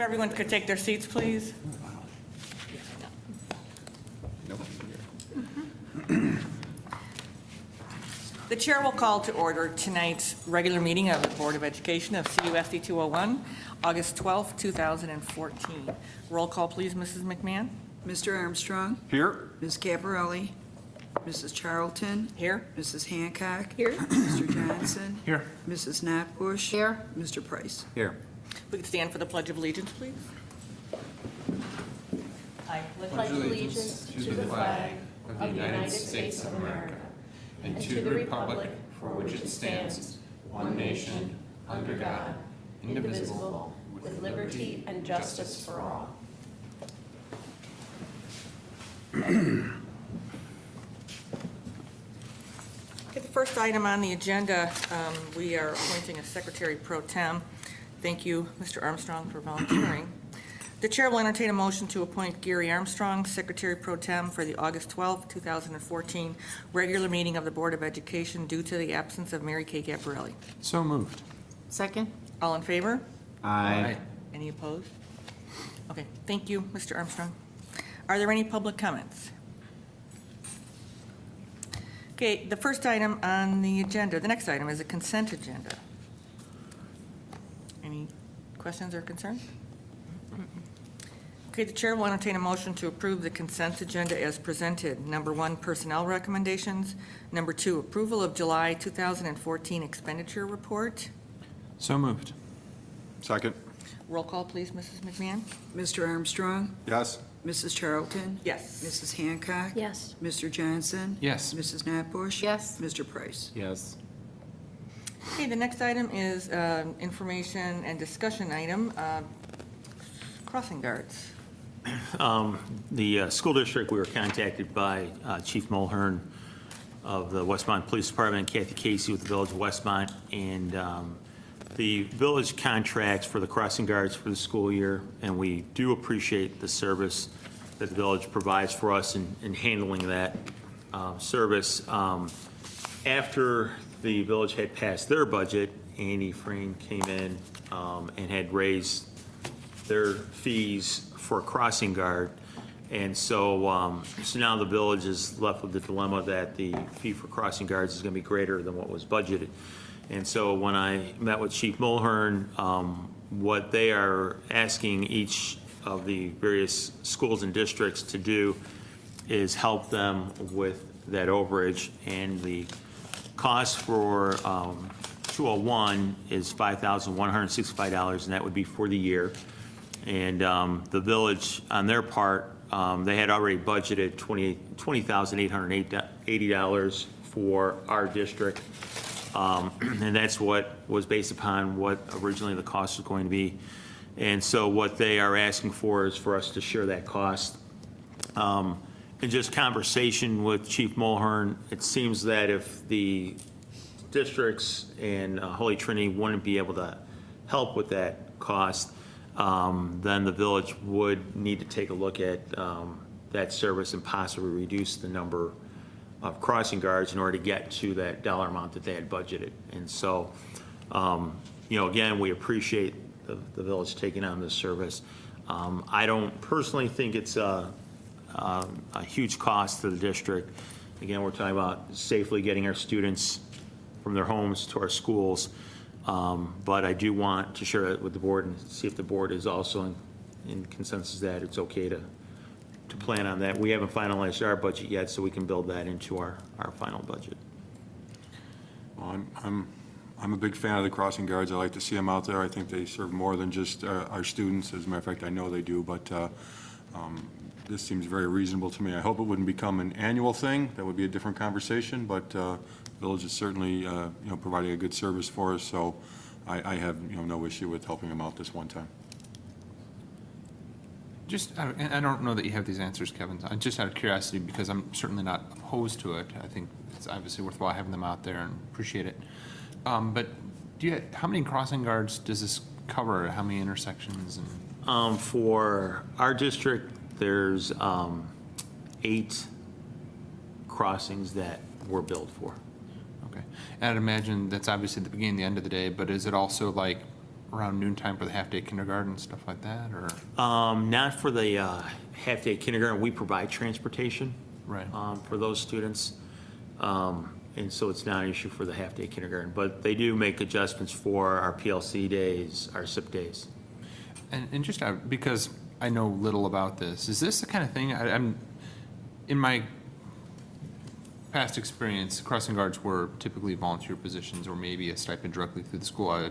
If everyone could take their seats, please. The chair will call to order tonight's regular meeting of the Board of Education of CUSD 201, August 12th, 2014. Roll call, please, Mrs. McMahon. Mr. Armstrong. Here. Ms. Caparelli. Mrs. Charlton. Here. Mrs. Hancock. Here. Mr. Johnson. Here. Mrs. Knopbush. Here. Mr. Price. Here. We could stand for the Pledge of Allegiance, please. I Pledge allegiance to the flag of the United States of America and to the republic for which it stands, one nation, under God, indivisible, with liberty and justice for all. Okay, the first item on the agenda, we are appointing a Secretary Pro Tem. Thank you, Mr. Armstrong, for volunteering. The chair will entertain a motion to appoint Gary Armstrong, Secretary Pro Tem, for the August 12, 2014 regular meeting of the Board of Education due to the absence of Mary Kay Caparelli. So moved. Second? All in favor? Aye. Any opposed? Okay, thank you, Mr. Armstrong. Are there any public comments? Okay, the first item on the agenda, the next item is a consent agenda. Any questions or concerns? Okay, the chair will entertain a motion to approve the consent agenda as presented. Number 1, personnel recommendations. Number 2, approval of July 2014 expenditure report. So moved. Second. Roll call, please, Mrs. McMahon. Mr. Armstrong. Yes. Mrs. Charlton. Yes. Mrs. Hancock. Yes. Mr. Johnson. Yes. Mrs. Knopbush. Yes. Mr. Price. Yes. Okay, the next item is information and discussion item, crossing guards. The school district, we were contacted by Chief Mulhern of the Westmont Police Department, Kathy Casey with the Village of Westmont, and the village contracts for the crossing guards for the school year, and we do appreciate the service that the village provides for us in handling that service. After the village had passed their budget, Andy Freen came in and had raised their fees for a crossing guard. And so, so now the village is left with the dilemma that the fee for crossing guards is going to be greater than what was budgeted. And so when I met with Chief Mulhern, what they are asking each of the various schools and districts to do is help them with that overage. And the cost for 201 is $5,165, and that would be for the year. And the village, on their part, they had already budgeted $20,880 for our district. And that's what was based upon what originally the cost was going to be. And so what they are asking for is for us to share that cost. In just conversation with Chief Mulhern, it seems that if the districts and Holy Trinity wouldn't be able to help with that cost, then the village would need to take a look at that service and possibly reduce the number of crossing guards in order to get to that dollar amount that they had budgeted. And so, you know, again, we appreciate the village taking on this service. I don't personally think it's a huge cost to the district. Again, we're talking about safely getting our students from their homes to our schools. But I do want to share it with the board and see if the board is also in consensus that it's okay to plan on that. We haven't finalized our budget yet, so we can build that into our final budget. Well, I'm a big fan of the crossing guards. I like to see them out there. I think they serve more than just our students. As a matter of fact, I know they do, but this seems very reasonable to me. I hope it wouldn't become an annual thing. That would be a different conversation, but the village is certainly providing a good service for us, so I have no issue with helping them out this one time. Just, and I don't know that you have these answers, Kevin. Just out of curiosity, because I'm certainly not opposed to it. I think it's obviously worthwhile having them out there and appreciate it. But how many crossing guards does this cover? How many intersections? And For our district, there's 8 crossings that we're billed for. okay, and I'd imagine that's obviously the beginning and the end of the day. But is it also like around noontime for the half-day kindergarten, stuff like that, or? Not for the half-day kindergarten. We provide transportation. Right. For those students. And so it's not an issue for the half-day kindergarten. But they do make adjustments for our PLC days, our SIP days. And just because I know little about this, is this the kind of thing, I'm, in my past experience, crossing guards were typically volunteer positions or maybe a stipend directly through the school,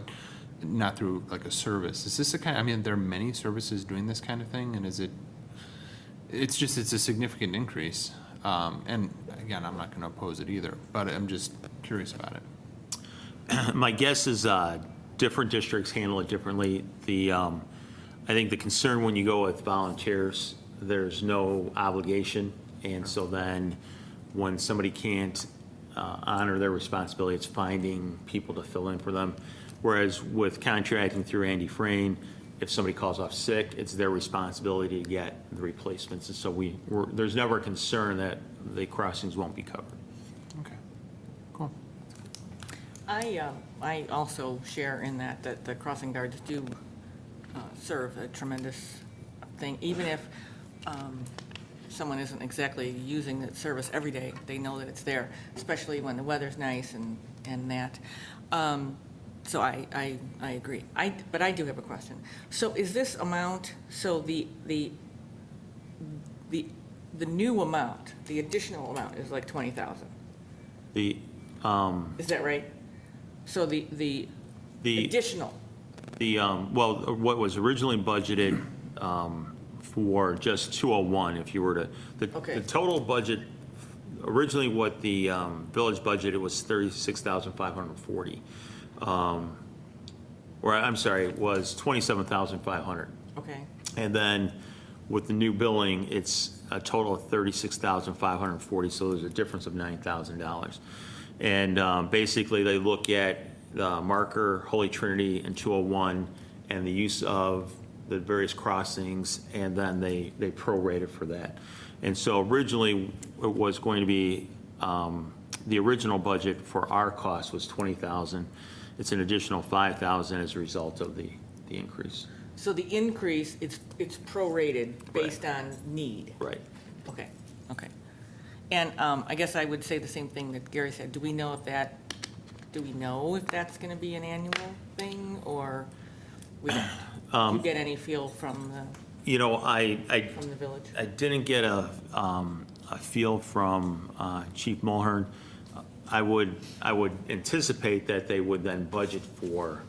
not through like a service. Is this the kind, I mean, there are many services doing this kind of thing, and is it, it's a significant increase. And again, I'm not going to oppose it either, but I'm just curious about it. My guess is different districts handle it differently. I think the concern when you go with volunteers, there's no obligation. And so then when somebody can't honor their responsibility, it's finding people to fill in for them. Whereas with contracting through Andy Frayne, if somebody calls off sick, it's their responsibility to get the replacements. And so there's never a concern that the crossings won't be covered. Okay, cool. I also share in that the crossing guards do serve a tremendous thing, even if someone isn't exactly using that service every day, they know that it's there, especially when the weather's nice and that. So I agree. But I do have a question. So is this amount, so the new amount, the additional amount is like 20,000? The Is that right? So the additional, well, what was originally budgeted for just 201, if you were to, Okay. the total budget, originally what the village budgeted was 36,540. Or I'm sorry, it was 27,500. okay. And then with the new billing, it's a total of 36,540, so there's a difference of $9,000. And basically, they look at the marker, Holy Trinity, and 201, and the use of the various crossings, and then they prorate it for that. And so originally, it was going to be, the original budget for our cost was 20,000. It's an additional 5,000 as a result of the increase. So the increase, it's prorated based on need? Right. Okay, okay. And I guess I would say the same thing that Gary said. Do we know if that's going to be an annual thing, or we don't? Do you get any feel from You know, from the village? I didn't get a feel from Chief Mulhern. I would anticipate that they would then budget for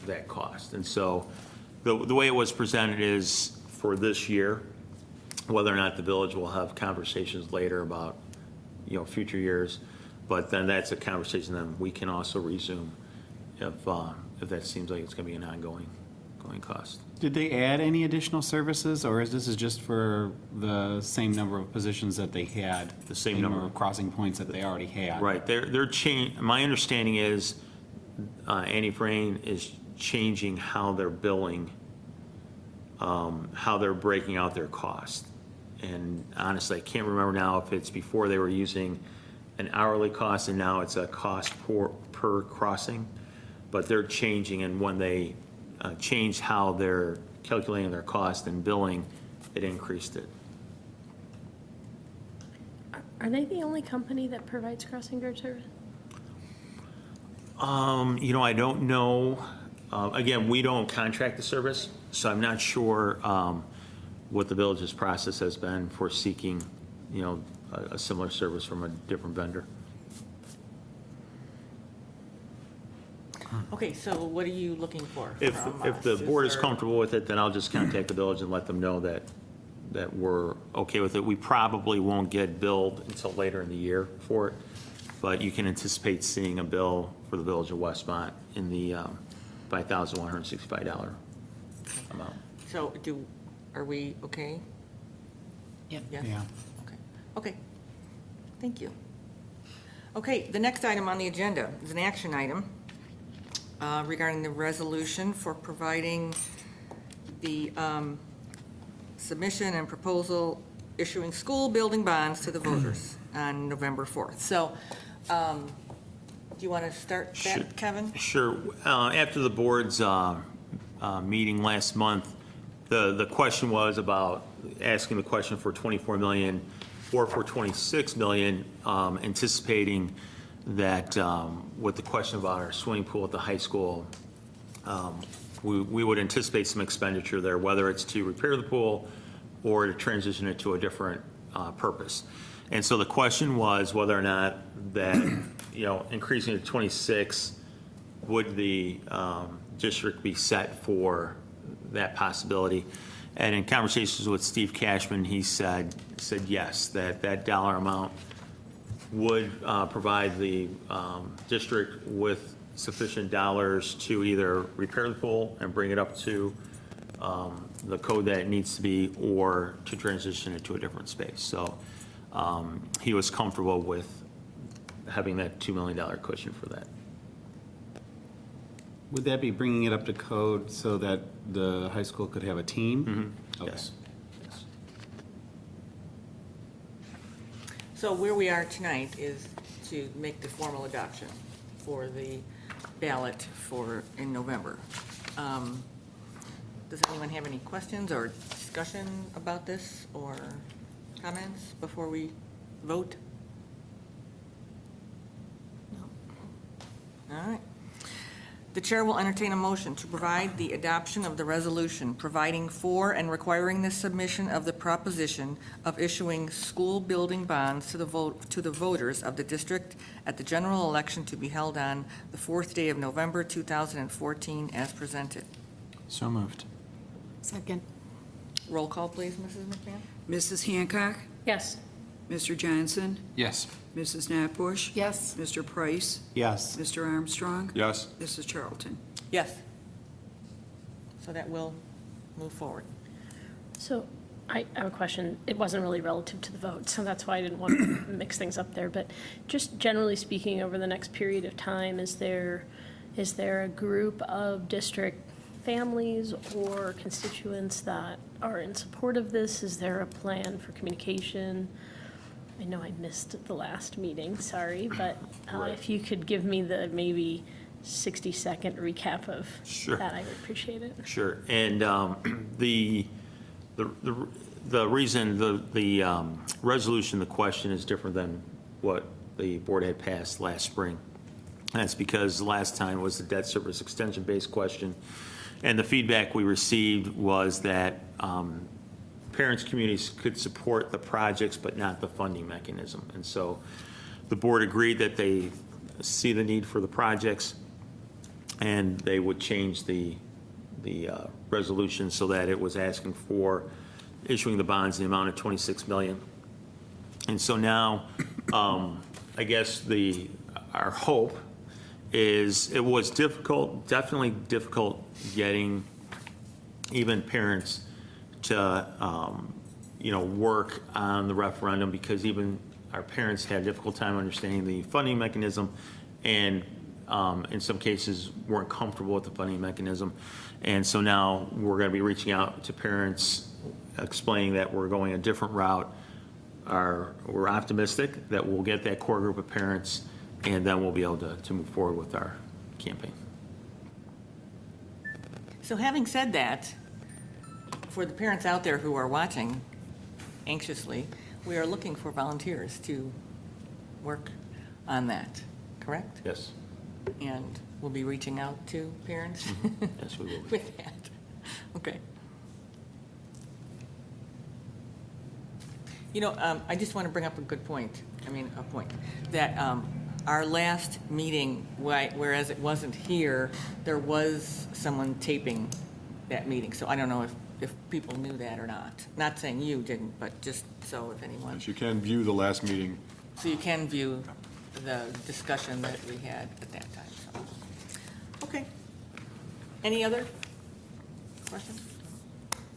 that cost. And so the way it was presented is for this year, whether or not the village will have conversations later about, future years. But then that's a conversation that we can also resume if that seems like it's going to be an ongoing cost. Did they add any additional services, or is this just for the same number of positions that they had? The same number. of crossing points that they already had? Right. My understanding is Andy Frayne is changing how they're billing, how they're breaking out their cost. And honestly, I can't remember now if it's before they were using an hourly cost and now it's a cost per crossing. But they're changing, and when they changed how they're calculating their cost and billing, it increased it. Are they the only company that provides crossing guard service? I don't know. Again, we don't contract the service, so I'm not sure what the village's process has been for seeking, a similar service from a different vendor. Okay, so what are you looking for If from the us? board is there- comfortable with it, then I'll just contact the village and let them know that we're okay with it. We probably won't get billed until later in the year for it, but you can anticipate seeing a bill for the village of Westmont in the $5,165 amount. So are we okay? Yep. Yes? Yeah. Okay, okay. Thank you. Okay, the next item on the agenda is an action item regarding the resolution for providing the submission and proposal issuing school building bonds to the voters on November 4th. So, do you want to start Sure. that, Kevin? Sure. After the board's meeting last month, the question was about asking the question for 24 million or for 26 million, anticipating that with the question about our swimming pool at the high school, we would anticipate some expenditure there, whether it's to repair the pool or to transition it to a different purpose. And so the question was whether or not that, increasing it to 26, would the district be set for that possibility? And in conversations with Steve Cashman, he said yes, that dollar amount would provide the district with sufficient dollars to either repair the pool and bring it up to the code that it needs to be, or to transition it to a different space. So he was comfortable with having that $2 million cushion for that. Would that be bringing it up to code so that the high school could have a team? Okay. Yes. Yes. So where we are tonight is to make the formal adoption for the ballot in November. Does anyone have any questions or discussion about this or comments before we vote? No? All right. The chair will entertain a motion to provide the adoption of the resolution providing for and requiring the submission of the proposition of issuing school building bonds to the voters of the district at the general election to be held on the 4th day of November 2014 as presented. So moved. Second. Roll call, please, Mrs. McMahon. Mrs. Hancock, Yes. Mr. Johnson, Yes. Mrs. Notbush, Yes. Mr. Price, Yes. Mr. Armstrong, Yes. Mrs. Charlton. Yes. So that will move forward. So I have a question. It wasn't really relative to the vote, so that's why I didn't want to mix things up there. But just generally speaking, over the next period of time, is there a group of district families or constituents that are in support of this? Is there a plan for communication? I know I missed the last meeting, sorry, but if you could give me the maybe 60-second recap of Sure. that, I would appreciate it. Sure. And the reason the resolution, the question is different than what the board had passed last spring. And that's because last time was the debt service extension-based question. And the feedback we received was that parents, communities could support the projects, but not the funding mechanism. And so the board agreed that they see the need for the projects, and they would change the resolution so that it was asking for issuing the bonds in the amount of $26 million. And so now, I guess our hope is, it was difficult, definitely difficult getting even parents to, work on the referendum, because even our parents had a difficult time understanding the funding mechanism, and in some cases weren't comfortable with the funding mechanism. And so now we're going to be reaching out to parents, explaining that we're going a different route. We're optimistic that we'll get that core group of parents, and then we'll be able to move forward with our campaign. So having said that, for the parents out there who are watching anxiously, we are looking for volunteers to work on that, correct? Yes. And we'll be reaching out to parents Yes, we will be. with that. Okay. I just want to bring up a point, that our last meeting, whereas it wasn't here, there was someone taping that meeting. So I don't know if people knew that or not. Not saying you didn't, but just so if anyone. Yes, you can view the last meeting. So you can view the discussion that we had at that time. So. Okay. Any other questions?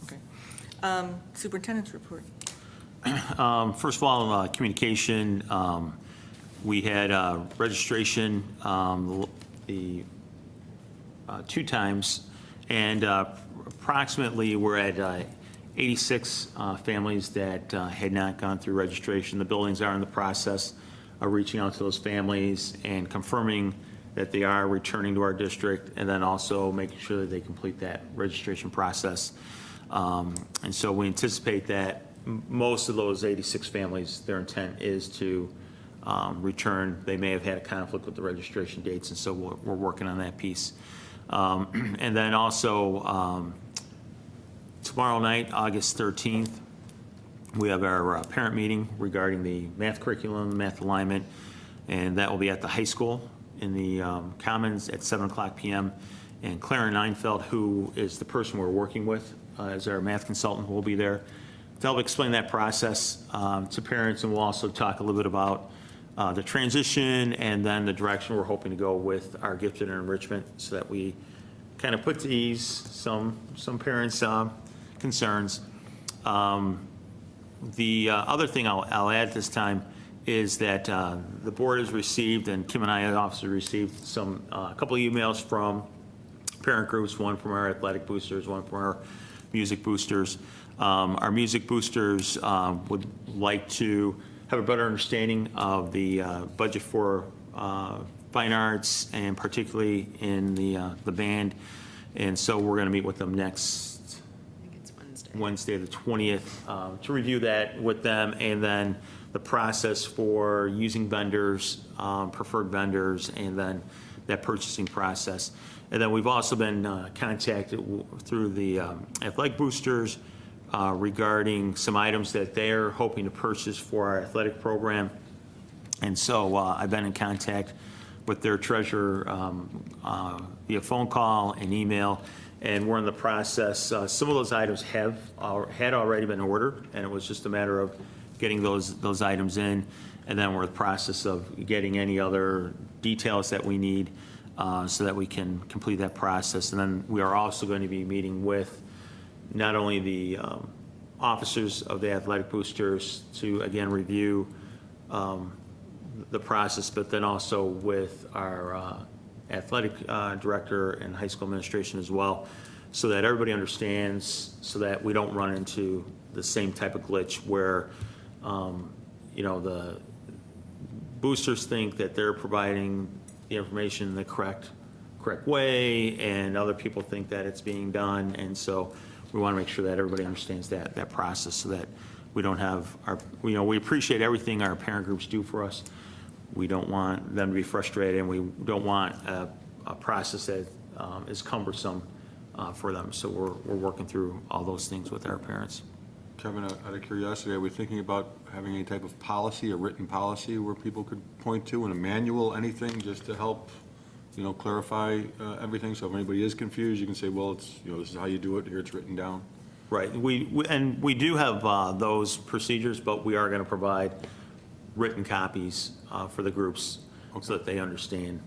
Okay. Superintendent's report. First of all, communication. We had registration the 2 times, and approximately we're at 86 families that had not gone through registration. The buildings are in the process of reaching out to those families and confirming that they are returning to our district, and then also making sure that they complete that registration process. And so we anticipate that most of those 86 families, their intent is to return. They may have had a conflict with the registration dates, and so we're working on that piece. And then also, tomorrow night, August 13th, we have our parent meeting regarding the math curriculum, math alignment, and that will be at the high school in the Commons at 7:00 p.m. And Clara Neinfeld, who is the person we're working with as our math consultant, will be there to help explain that process to parents, and we'll also talk a little bit about the transition and then the direction we're hoping to go with our gifted and enrichment, so that we kind of put to ease some parents' concerns. The other thing I'll add this time is that the board has received, and Kim and I have also received a couple of emails from parent groups, one from our athletic boosters, one from our music boosters. Our music boosters would like to have a better understanding of the budget for fine arts, and particularly in the band. And so we're going to meet with them next Wednesday, the 20th, to review that with them, and then the process for using vendors, preferred vendors, and then that purchasing process. And then we've also been contacted through the athletic boosters regarding some items that they're hoping to purchase for our athletic program. And so I've been in contact with their treasurer via phone call and email, and we're in the process. Some of those items had already been ordered, and it was just a matter of getting those items in, and then we're in the process of getting any other details that we need so that we can complete that process. And then we are also going to be meeting with not only the officers of the athletic boosters to, again, review the process, but then also with our athletic director and high school administration as well, so that everybody understands, so that we don't run into the same type of glitch where, the boosters think that they're providing the information in the correct way, and other people think that it's being done. And so we want to make sure that everybody understands that process, so that we don't have we appreciate everything our parent groups do for us. We don't want them to be frustrated, and we don't want a process that is cumbersome for them. So we're working through all those things with our parents. Kevin, out of curiosity, are we thinking about having any type of policy, a written policy where people could point to, in a manual, anything, just to help, clarify everything? So if anybody is confused, you can say, well, it's, this is how you do it, here it's written down. Right. We do have those procedures, but we are going to provide written copies for the groups, so that they understand,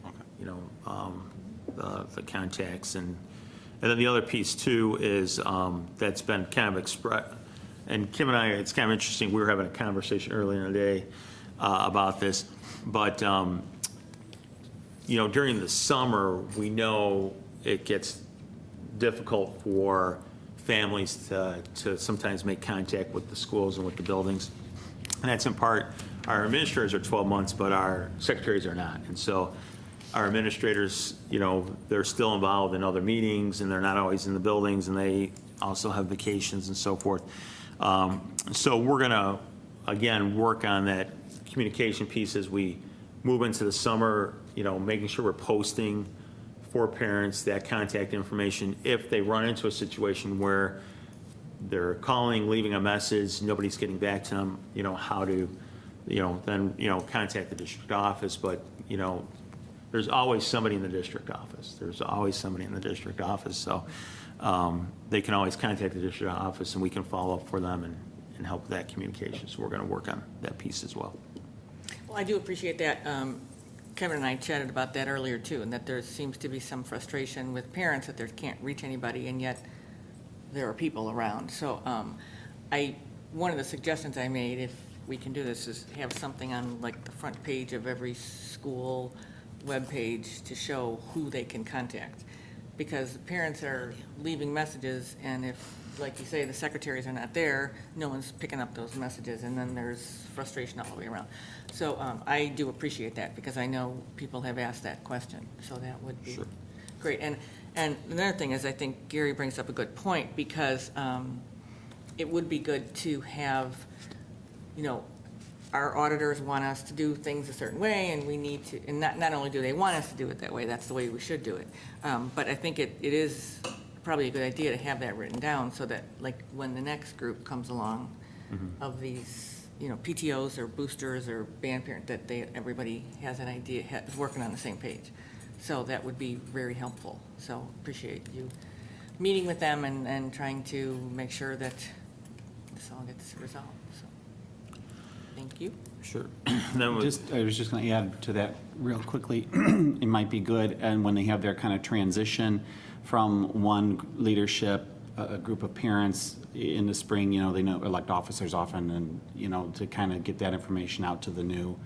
the contacts. And then the other piece too is that's been kind of expressed, and Kim and I, it's kind of interesting, we were having a conversation earlier in the day about this, but during the summer, we know it gets difficult for families to sometimes make contact with the schools and with the buildings. And that's in part, our administrators are 12 months, but our secretaries are not. And so our administrators, they're still involved in other meetings, and they're not always in the buildings, and they also have vacations and so forth. So we're going to, again, work on that communication piece as we move into the summer, making sure we're posting for parents that contact information. If they run into a situation where they're calling, leaving a message, nobody's getting back to them, how to, then, contact the district office. But, there's always somebody in the district office. There's always somebody in the district office. So they can always contact the district office, and we can follow up for them and help with that communication. So we're going to work on that piece as well. Well, I do appreciate that. Kevin and I chatted about that earlier too, and that there seems to be some frustration with parents that they can't reach anybody, and yet there are people around. So one of the suggestions I made, if we can do this, is have something on like the front page of every school webpage to show who they can contact. Because parents are leaving messages, and if like you say, the secretaries are not there, no one's picking up those messages, and then there's frustration all the way around. So I do appreciate that, because I know people have asked that question, so that would be great. And another thing is, I think Gary brings up a good point, because it would be good to have, you know, our auditors want us to do things a certain way, and we need to, and not only do they want us to do it that way, that's the way we should do it. But I think it is probably a good idea to have that written down, so that, like, when the next group comes along of these, you know, PTOs or boosters or band parent, that everybody has an idea, is working on the same page. So that would be very helpful. So appreciate you meeting with them and trying to make sure that this all gets resolved, so, thank you. Sure. Then with- I was just going to add to that real quickly. It might be good, and when they have their kind of transition from one leadership, a group of parents in the spring, you know, they know elect officers often, and, you know, to kind of get that information out to the new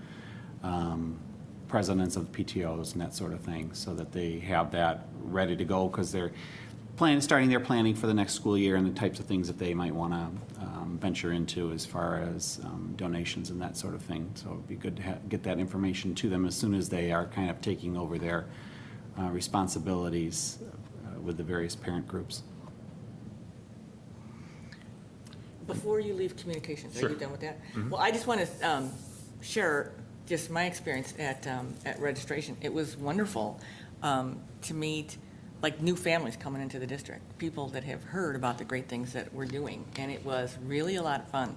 presidents of PTOs and that sort of thing, so that they have that ready to go, because they're starting their planning for the next school year and the types of things that they might want to venture into as far as donations and that sort of thing. So it'd be good to get that information to them as soon as they are kind of taking over their responsibilities with the various parent groups. Before you leave communications, are Sure. you done with that? Well, I just want to share just my experience at registration. It was wonderful to meet, like, new families coming into the district, people that have heard about the great things that we're doing. And it was really a lot of fun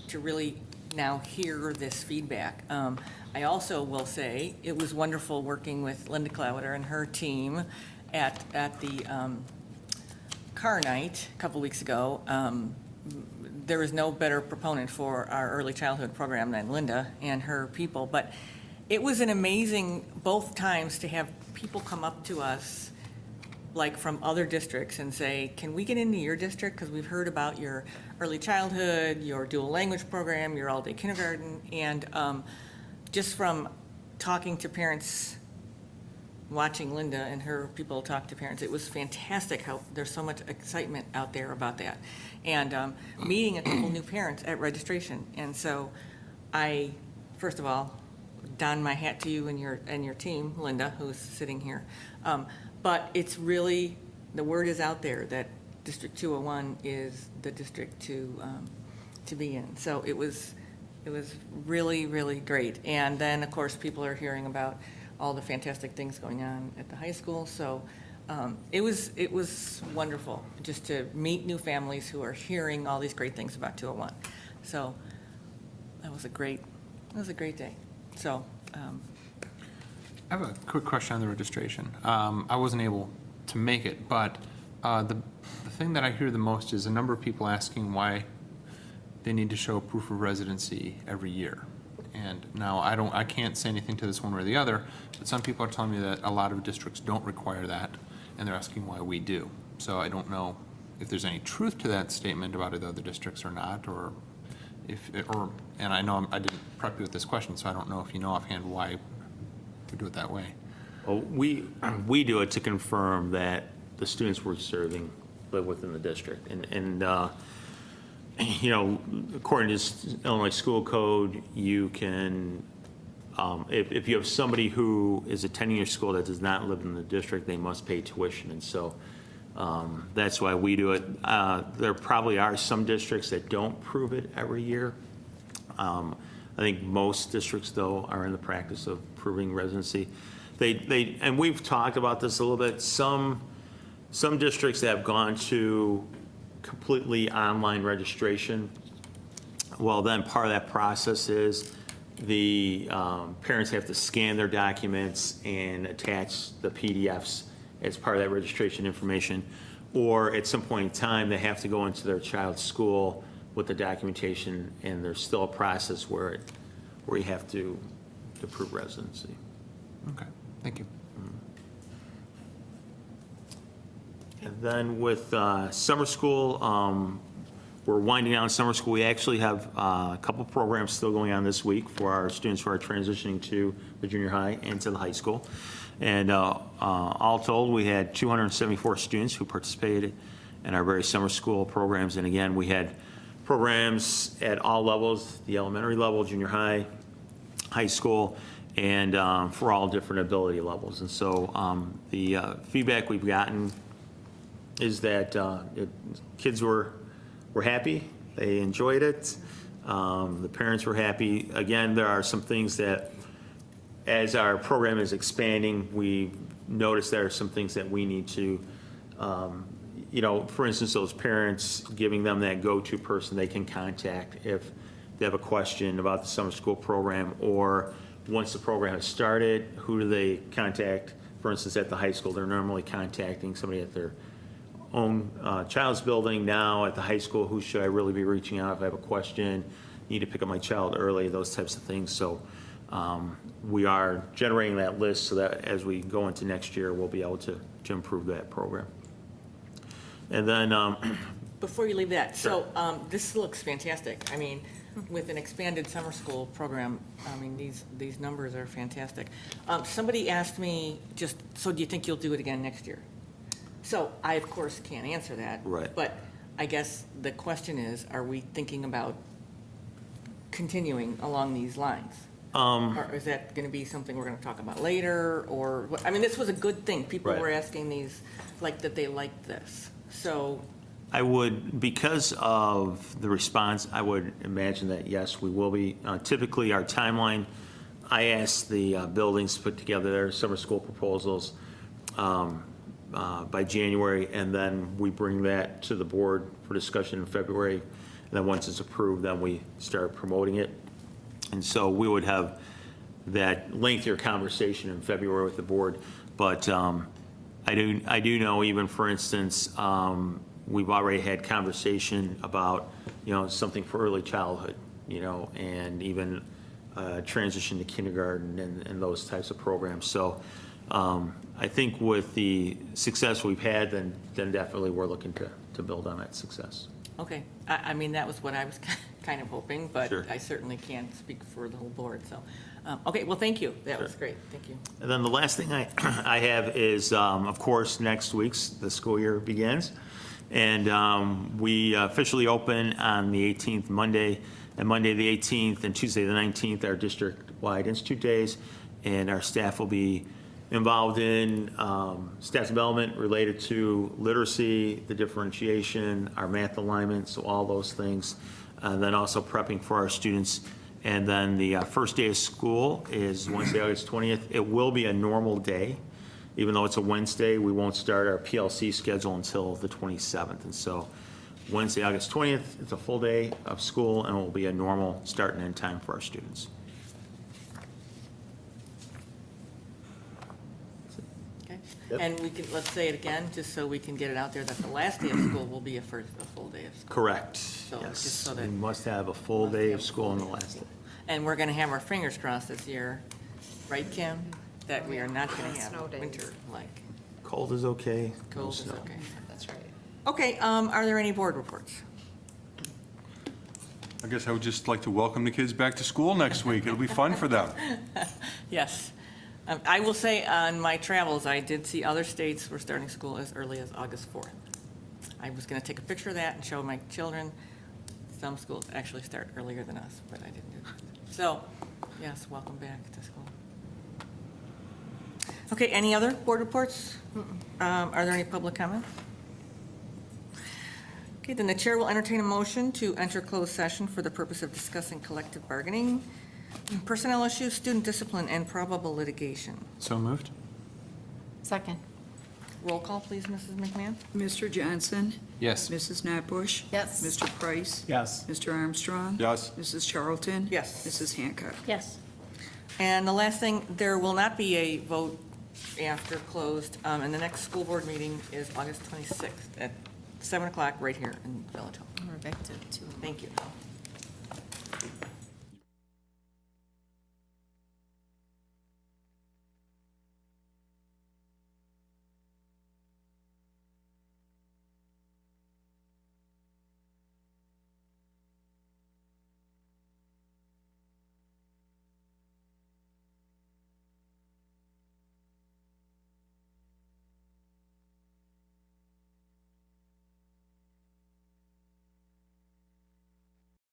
to really now hear this feedback. I also will say it was wonderful working with Linda Clowder and her team at the car night a couple weeks ago. There was no better proponent for our early childhood program than Linda and her people. But it was an amazing, both times, to have people come up to us, like from other districts, and say, can we get into your district? Because we've heard about your early childhood, your dual language program, your all-day kindergarten. And just from talking to parents, watching Linda and her people talk to parents, it was fantastic how there's so much excitement out there about that. And meeting a couple new parents at registration. And so I, first of all, don my hat to you and your team, Linda, who's sitting here. But it's really, the word is out there that District 201 is the district to be in. So it was really, really great. And then, of course, people are hearing about all the fantastic things going on at the high school. So it was wonderful just to meet new families who are hearing all these great things about 201. So that was a great day. So, I have a quick question on the registration. I wasn't able to make it, but the thing that I hear the most is a number of people asking why they need to show proof of residency every year. And now I can't say anything to this one or the other, but some people are telling me that a lot of districts don't require that, and they're asking why we do. So I don't know if there's any truth to that statement about the other districts or not, or and I know I didn't prep you with this question, so I don't know if you know offhand why we do it that way. Well, we do it to confirm that the students we're serving live within the district. And you know, according to Illinois School Code, you can, if you have somebody who is attending your school that does not live in the district, they must pay tuition. And so that's why we do it. There probably are some districts that don't prove it every year. I think most districts, though, are in the practice of proving residency. And we've talked about this a little bit. Some districts have gone to completely online registration. Well, then part of that process is the parents have to scan their documents and attach the PDFs as part of that registration information. Or at some point in time, they have to go into their child's school with the documentation, and there's still a process where you have to prove residency. Okay, thank you. And then with summer school, we're winding down summer school. We actually have a couple programs still going on this week for our students who are transitioning to the junior high and to the high school. And all told, we had 274 students who participated and our various summer school programs. And again, we had programs at all levels, the elementary level, junior high, high school, and for all different ability levels. And so the feedback we've gotten is that kids were happy, they enjoyed it, the parents were happy. Again, there are some things that, as our program is expanding, we noticed there are some things that we need to, for instance, those parents, giving them that go-to person they can contact if they have a question about the summer school program, or once the program has started, who do they contact? For instance, at the high school, they're normally contacting somebody at their own child's building. Now at the high school, who should I really be reaching out if I have a question, need to pick up my child early, those types of things. So we are generating that list so that as we go into next year, we'll be able to improve that program. And then, Before you leave that, so this looks fantastic. I mean, with an expanded summer school program, I mean, these numbers are fantastic. Somebody asked me just, so do you think you'll do it again next year? So I, of course, can't answer that. Right. But I guess the question is, are we thinking about continuing along these lines? Or is that going to be something we're going to talk about later? Or, I mean, this was a good thing. People Right. were asking these, like, that they liked this. So, I would, because of the response, I would imagine that, yes, we will be. Typically, our timeline, I asked the buildings to put together their summer school proposals by January, and then we bring that to the board for discussion in February. And then once it's approved, then we start promoting it. And so we would have that lengthier conversation in February with the board. But I do know, even for instance, we've already had conversation about, something for early childhood, and even transition to kindergarten and those types of programs. So I think with the success we've had, then definitely we're looking to build on that success. okay. I mean, that was what I was kind of hoping, but Sure. I certainly can't speak for the whole board, so. Okay, well, thank you. That was great. Thank you. And then the last thing I have is, of course, next week's, the school year begins. And we officially open on the 18th, Monday, and Monday the 18th and Tuesday the 19th are district-wide institute days. And our staff will be involved in staff development related to literacy, the differentiation, our math alignment, so all those things. And then also prepping for our students. And then the first day of school is Wednesday, August 20th. It will be a normal day. Even though it's a Wednesday, we won't start our PLC schedule until the 27th. And so Wednesday, August 20th, it's a full day of school, and it will be a normal start and end time for our students. Okay. Yep. And let's say it again, just so we can get it out there, that the last day of school will be a full day of school. Correct. just Yes. so that- We must have a full day of school on the last day. And we're going to have our fingers crossed this year, right, Kim? That we are not going to have Snow days. winter like Cold is okay. no cold is snow. okay. That's right. Okay, are there any board reports? I guess I would just like to welcome the kids back to school next week. It'll be fun for them. Yes. I will say on my travels, I did see other states were starting school as early as August 4th. I was going to take a picture of that and show my children. Some schools actually start earlier than us, but I didn't do that. So, yes, welcome back to school. Okay, any other board reports? Are there any public comments? Okay, then the chair will entertain a motion to enter closed session for the purpose of discussing collective bargaining, personnel issues, student discipline, and probable litigation. So moved? Second. Roll call, please, Mrs. McMahon. Mr. Johnson? Yes. Mrs. Notbush? Yes. Mr. Price? Yes. Mr. Armstrong? Yes? Mrs. Charlton? Yes. Mrs. Hancock? Yes. And the last thing, there will not be a vote after closed, and the next school board meeting is August 26th at 7 o'clock right here in Village Hall. We're back to 2. Thank you.